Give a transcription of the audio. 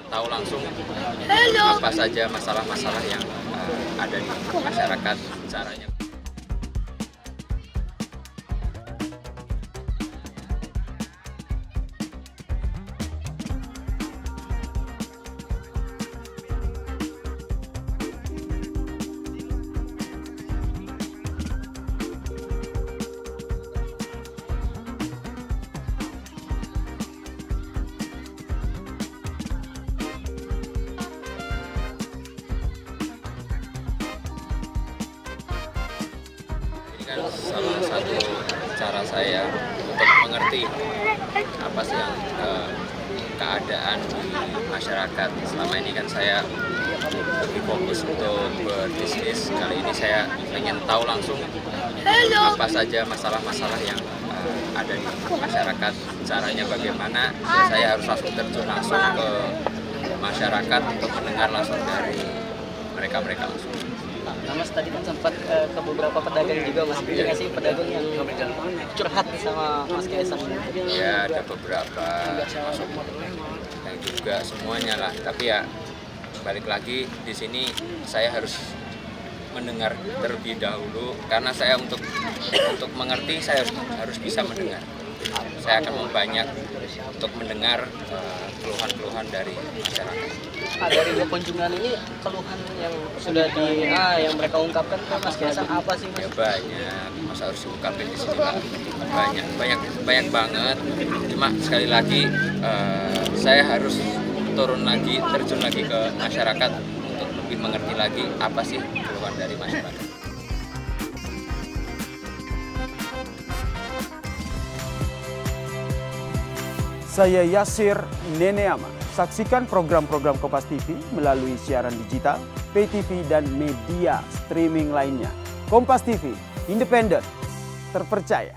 tahu langsung apa saja masalah-masalah yang ada di masyarakat, caranya. Kan salah satu cara saya untuk mengerti apa sih yang keadaan di masyarakat. Selama ini kan saya lebih fokus untuk berbisnis. Kali ini saya ingin tahu langsung apa saja masalah-masalah yang ada di masyarakat, caranya bagaimana. Ya, saya harus langsung terjun langsung ke masyarakat untuk mendengar langsung dari mereka langsung. Nah, Mas tadi kan sempat ke beberapa pedagang juga, Mas. Ada nggak sih pedagang yang curhat sama Mas Kaisang? Ya, ada beberapa yang juga semuanya lah. Tapi ya balik lagi di sini saya harus mendengar terlebih dahulu karena saya untuk mengerti saya harus bisa mendengar. Saya akan membanyak untuk mendengar keluhan-keluhan dari masyarakat. Nah, dari kunjungan ini keluhan yang sudah yang mereka ungkapkan ke Mas Kaisang apa sih, Mas? Ya banyak, masa harus diungkapin di sini Pak. Banyak banget. Cuma sekali lagi saya harus turun lagi, terjun lagi ke masyarakat untuk lebih mengerti lagi apa sih keluhan dari masyarakat. Saya Yasir Neneama. Saksikan program-program Kompas TV melalui siaran digital, pay TV, dan media streaming lainnya. Kompas TV, independen, terpercaya.